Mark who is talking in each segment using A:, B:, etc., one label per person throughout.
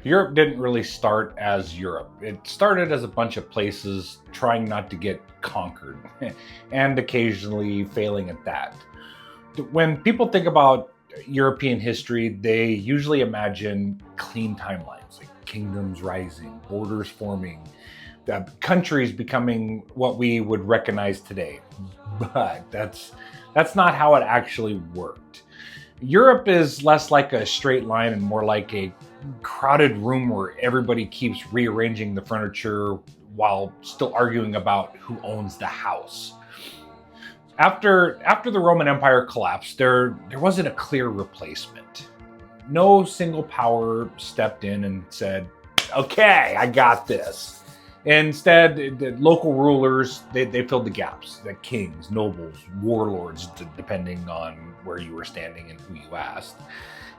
A: Europe didn't really start as Europe. It started as a bunch of places trying not to get conquered and occasionally failing at that. When people think about European history, they usually imagine clean timelines, like kingdoms rising, borders forming, countries becoming what we would recognize today. But that's not how it actually worked. Europe is less like a straight line and more like a crowded room where everybody keeps rearranging the furniture while still arguing about who owns the house. After the Roman Empire collapsed, there wasn't a clear replacement. No single power stepped in and said, "Okay, I got this." Instead, the local rulers they filled the gaps. The kings, nobles, warlords, depending on where you were standing and who you asked.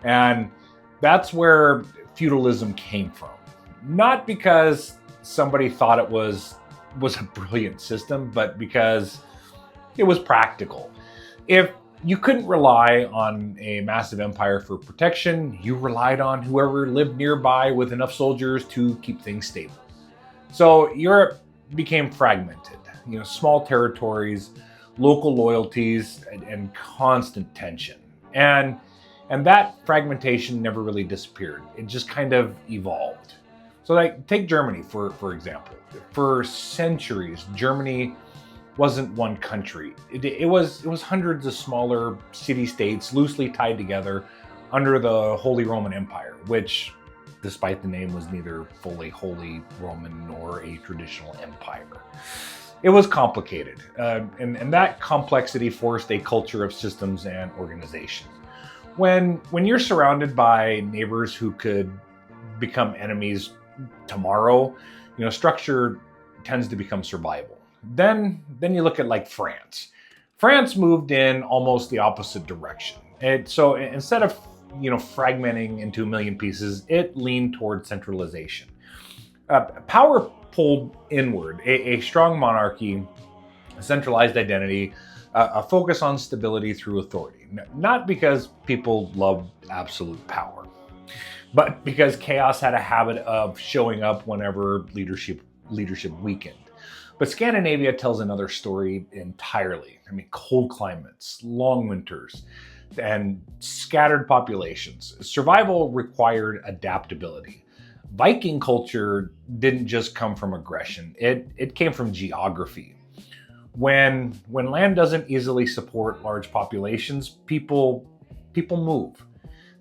A: And that's where feudalism came from. Not because somebody thought it was a brilliant system, but because it was practical. If you couldn't rely on a massive empire for protection, you relied on whoever lived nearby with enough soldiers to keep things stable. So Europe became fragmented, small territories, local loyalties, and constant tension. And that fragmentation never really disappeared. It just kind of evolved. So like take Germany for example. For centuries, Germany wasn't one country. It was hundreds of smaller city-states loosely tied together under the Holy Roman Empire, which, despite the name, was neither fully Holy Roman nor a traditional empire. It was complicated, and that complexity forced a culture of systems and organization. When you're surrounded by neighbors who could become enemies tomorrow, structure tends to become survival. Then you look at like France. France moved in almost the opposite direction. So instead of fragmenting into a million pieces, it leaned toward centralization. Power pulled inward. A strong monarchy, a centralized identity, a focus on stability through authority. Not because people loved absolute power, but because chaos had a habit of showing up whenever leadership weakened. But Scandinavia tells another story entirely. I mean, cold climates, long winters, and scattered populations. Survival required adaptability. Viking culture didn't just come from aggression, it came from geography. When land doesn't easily support large populations, people move.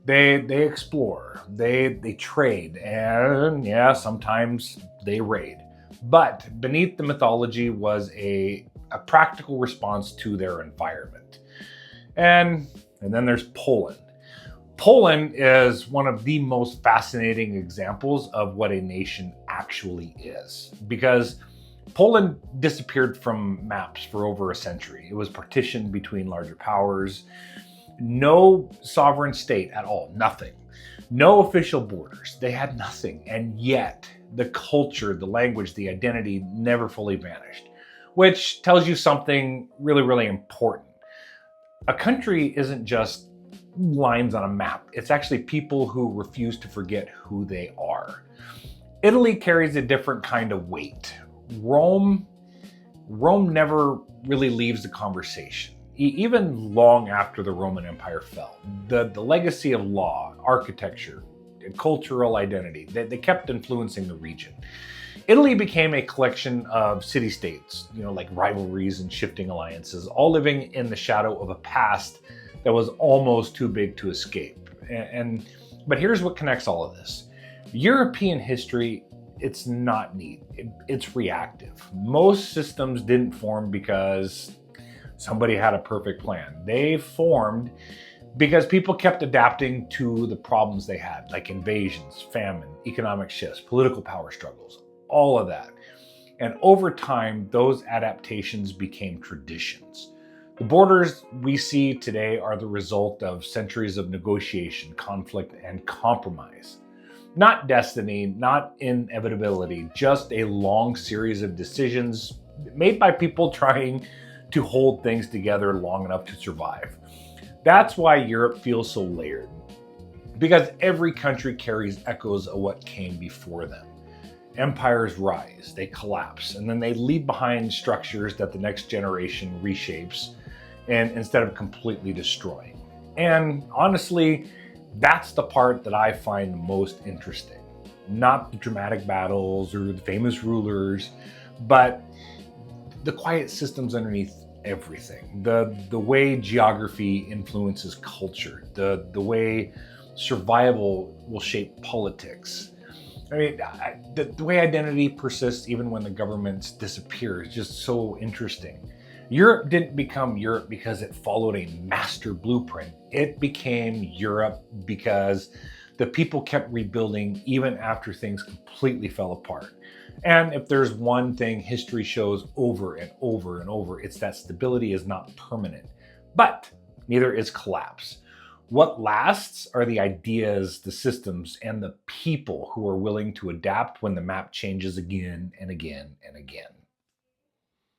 A: They explore, they trade, and yeah, sometimes they raid. But beneath the mythology was a practical response to their environment. And then there's Poland. Poland is one of the most fascinating examples of what a nation actually is, because Poland disappeared from maps for over a century. It was partitioned between larger powers. No sovereign state at all, nothing. No official borders. They had nothing. And yet, the culture, the language, the identity never fully vanished, which tells you something really, really important. A country isn't just lines on a map. It's actually people who refuse to forget who they are. Italy carries a different kind of weight. Rome never really leaves the conversation. Even long after the Roman Empire fell, the legacy of law, architecture, cultural identity, they kept influencing the region. Italy became a collection of city-states, like rivalries and shifting alliances, all living in the shadow of a past that was almost too big to escape. But here's what connects all of this. European history, it's not neat. It's reactive. Most systems didn't form because somebody had a perfect plan. They formed because people kept adapting to the problems they had, like invasions, famine, economic shifts, political power struggles, all of that. And over time, those adaptations became traditions. The borders we see today are the result of centuries of negotiation, conflict, and compromise. Not destiny, not inevitability, just a long series of decisions made by people trying to hold things together long enough to survive. That's why Europe feels so layered. because every country carries echoes of what came before them. Empires rise, they collapse, and then they leave behind structures that the next generation reshapes and instead of completely destroying. And honestly, that's the part that I find the most interesting. Not the dramatic battles or the famous rulers, but the quiet systems underneath everything. The way geography influences culture, the way survival will shape politics. I mean, the way identity persists even when the governments disappear is just so interesting. Europe didn't become Europe because it followed a master blueprint. It became Europe because the people kept rebuilding even after things completely fell apart. And if there's one thing history shows over and over and over, it's that stability is not permanent, but neither is collapse. What lasts are the ideas, the systems, and the people who are willing to adapt when the map changes again and again and again.